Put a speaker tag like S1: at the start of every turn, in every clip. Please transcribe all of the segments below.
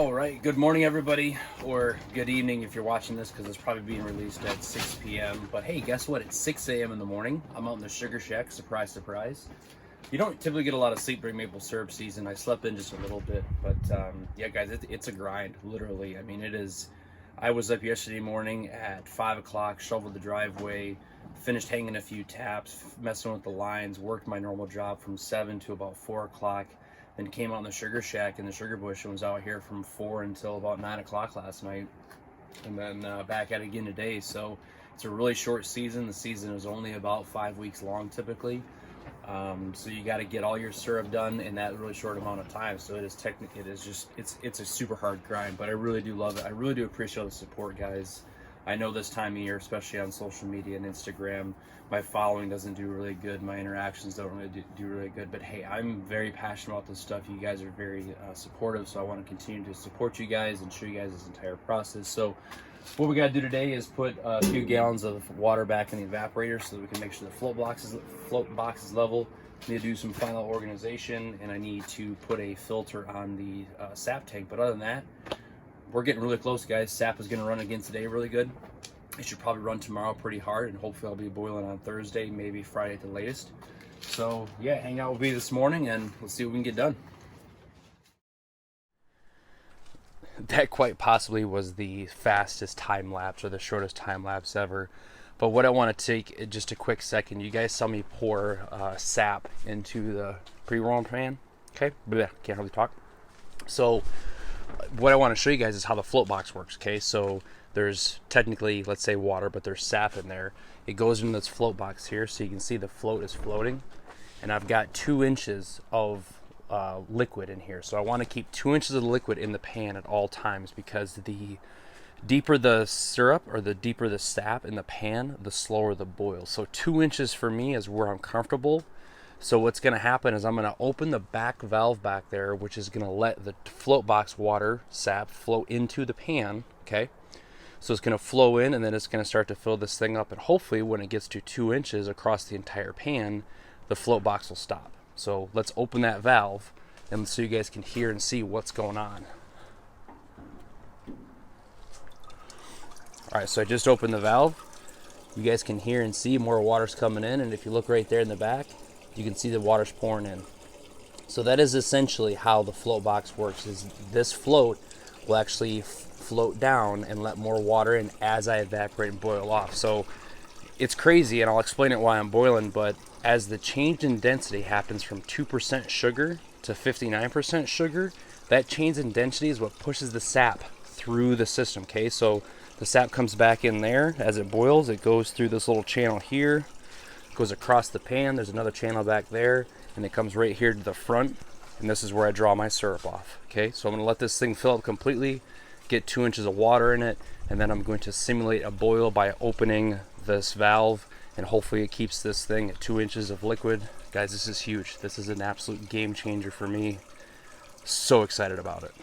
S1: All right, good morning everybody, or good evening if you're watching this, because it's probably being released at 6 p.m. But hey, guess what? It's 6 a.m. in the morning. I'm out in the sugar shack. Surprise, surprise. You don't typically get a lot of sleep during maple syrup season. I slept in just a little bit, but yeah, guys, it's a grind, literally. I mean, it is. I was up yesterday morning at 5 o'clock, shoveled the driveway, finished hanging a few taps, messing with the lines, worked my normal job from 7 to about 4 o'clock. Then came out in the sugar shack in the sugar bush and was out here from 4 until about 9 o'clock last night, and then back at it again today. So it's a really short season. The season is only about 5 weeks long typically, so you got to get all your syrup done in that really short amount of time. So it is technically, it's a super hard grind, but I really do love it. I really do appreciate all the support, guys. I know this time of year, especially on social media and Instagram, my following doesn't do really good. My interactions don't really do really good. But hey, I'm very passionate about this stuff. You guys are very supportive, so I want to continue to support you guys and show you guys this entire process. So what we got to do today is put a few gallons of water back in the evaporator so that we can make sure the float box is level. I need to do some final organization, and I need to put a filter on the sap tank. But other than that, we're getting really close, guys. Sap is going to run again today really good. It should probably run tomorrow pretty hard, and hopefully I'll be boiling on Thursday, maybe Friday at the latest. So yeah, hang out with me this morning and let's see what we can get done. That quite possibly was the fastest time lapse or the shortest time lapse ever. But what I want to take just a quick second, you guys saw me pour sap into the pre-roll pan. Okay, can't really talk. So what I want to show you guys is how the float box works. Okay, so there's technically, let's say, water, but there's sap in there. It goes into this float box here, so you can see the float is floating, and I've got 2 inches of liquid in here. So I want to keep 2 inches of liquid in the pan at all times, because the deeper the syrup or the deeper the sap in the pan, the slower the boil. So 2 inches for me is where I'm comfortable. So what's going to happen is I'm going to open the back valve back there, which is going to let the float box water sap flow into the pan. Okay, so it's going to flow in, and then it's going to start to fill this thing up, and hopefully when it gets to 2 inches across the entire pan, the float box will stop. So let's open that valve and so you guys can hear and see what's going on. All right, so I just opened the valve. You guys can hear and see more water's coming in, and if you look right there in the back, you can see the water's pouring in. So that is essentially how the float box works, is this float will actually float down and let more water in as I evaporate and boil off. So it's crazy, and I'll explain it why I'm boiling, but as the change in density happens from 2% sugar to 59% sugar, that change in density is what pushes the sap through the system. Okay, so the sap comes back in there as it boils. It goes through this little channel here, goes across the pan, there's another channel back there, and it comes right here to the front, and this is where I draw my syrup off. Okay, so I'm going to let this thing fill up completely, get 2 inches of water in it, and then I'm going to simulate a boil by opening this valve, and hopefully it keeps this thing at 2 inches of liquid. Guys, this is huge. This is an absolute game changer for me. So excited about it.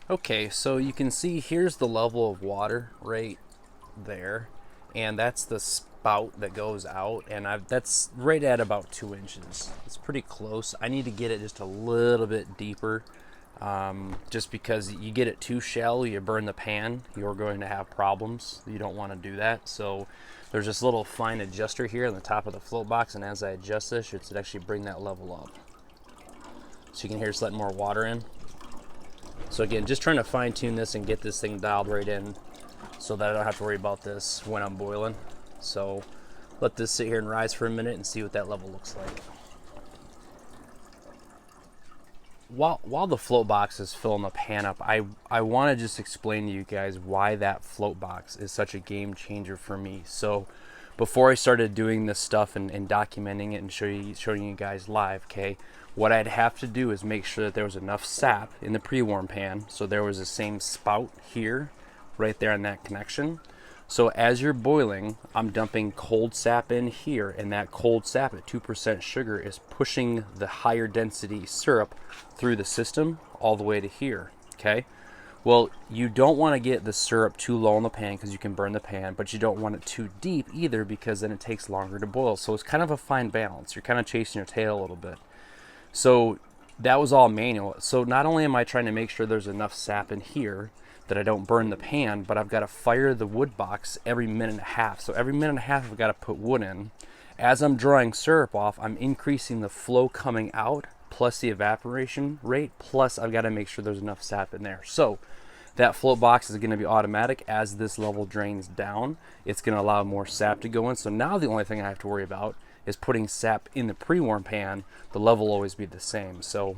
S1: Okay, so you can see here's the level of water right there, and that's the spout that goes out, and that's right at about 2 inches. It's pretty close. I need to get it just a little bit deeper, just because you get it too shallow, you burn the pan, you're going to have problems. You don't want to do that. So there's this little fine adjuster here on the top of the float box, and as I adjust this, it should actually bring that level up. So you can hear it's letting more water in. So again, just trying to fine tune this and get this thing dialed right in so that I don't have to worry about this when I'm boiling. So let this sit here and rise for a minute and see what that level looks like. While the float box is filling the pan up, I want to just explain to you guys why that float box is such a game changer for me. So before I started doing this stuff and documenting it and showing you guys live, okay, what I'd have to do is make sure that there was enough sap in the pre-warm pan, so there was the same spout here, right there in that connection. So as you're boiling, I'm dumping cold sap in here, and that cold sap at 2% sugar is pushing the higher density syrup through the system all the way to here, okay? Well, you don't want to get the syrup too low in the pan because you can burn the pan, but you don't want it too deep either because then it takes longer to boil. So it's kind of a fine balance. You're kind of chasing your tail a little bit. So that was all manual. So not only am I trying to make sure there's enough sap in here that I don't burn the pan, but I've got to fire the wood box every minute and a half. So every minute and a half I've got to put wood in. As I'm drawing syrup off, I'm increasing the flow coming out plus the evaporation rate, plus I've got to make sure there's enough sap in there. So that float box is going to be automatic. As this level drains down, it's going to allow more sap to go in. So now the only thing I have to worry about is putting sap in the pre-warm pan. The level will always be the same. So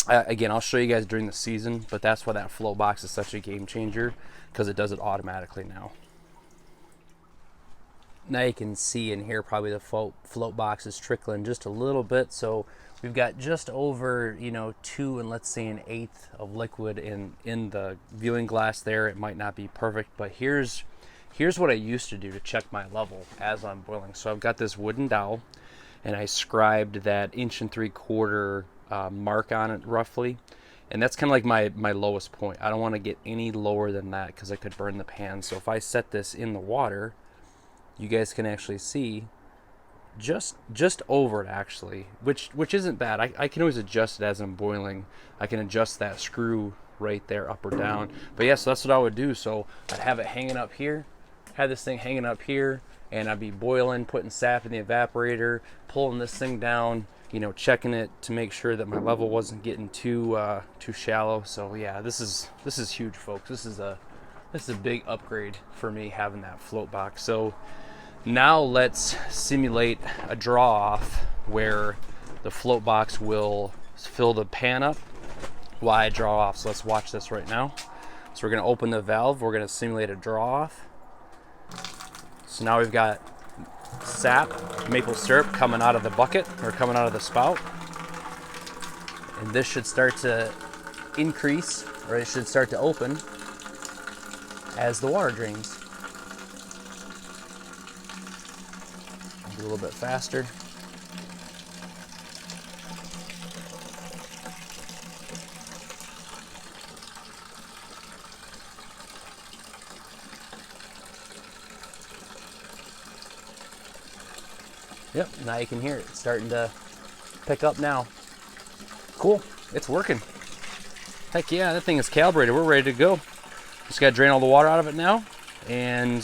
S1: again, I'll show you guys during the season, but that's why that float box is such a game changer, because it does it automatically now. Now you can see in here probably the float box is trickling just a little bit. So we've got just over, 2 and let's say 1/8 of liquid in the viewing glass there. It might not be perfect, but here's what I used to do to check my level as I'm boiling. So I've got this wooden dowel, and I scribed that 1 3/4 mark on it roughly. And that's kind of like my lowest point. I don't want to get any lower than that because I could burn the pan. So if I set this in the water, you guys can actually see just over it actually, which isn't bad. I can always adjust it as I'm boiling. I can adjust that screw right there up or down. But yeah, so that's what I would do. So I'd have it hanging up here, have this thing hanging up here, and I'd be boiling, putting sap in the evaporator, pulling this thing down, checking it to make sure that my level wasn't getting too shallow. So yeah, this is huge, folks. This is a big upgrade for me having that float box. So now let's simulate a draw off where the float box will fill the pan up while I draw off. So let's watch this right now. So we're going to open the valve. We're going to simulate a draw off. So now we've got sap, maple syrup coming out of the bucket or coming out of the spout. And this should start to increase, or it should start to open as the water drains. A little bit faster. Yep, now you can hear it. It's starting to pick up now. Cool, it's working. Heck yeah, that thing is calibrated. We're ready to go. Just gotta drain all the water out of it now and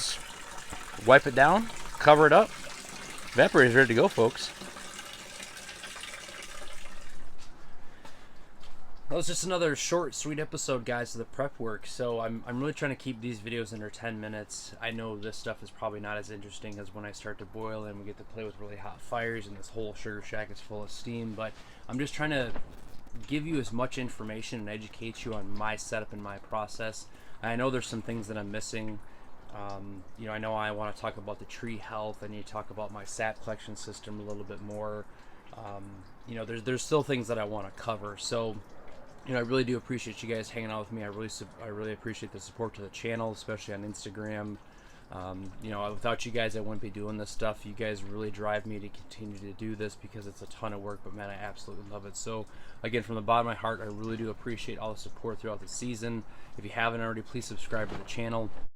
S1: wipe it down, cover it up. Evaporator's ready to go, folks. That was just another short, sweet episode, guys, of the prep work. So I'm really trying to keep these videos under 10 minutes. I know this stuff is probably not as interesting as when I start to boil and we get to play with really hot fires and this whole sugar shack is full of steam. But I'm just trying to give you as much information and educate you on my setup and my process. I know there's some things that I'm missing. I know I want to talk about the tree health. I need to talk about my sap collection system a little bit more. There's still things that I want to cover. So, I really do appreciate you guys hanging out with me. I really appreciate the support to the channel, especially on Instagram. Without you guys, I wouldn't be doing this stuff. You guys really drive me to continue to do this because it's a ton of work, but man, I absolutely love it. So again, from the bottom of my heart, I really do appreciate all the support throughout the season. If you haven't already, please subscribe to the channel.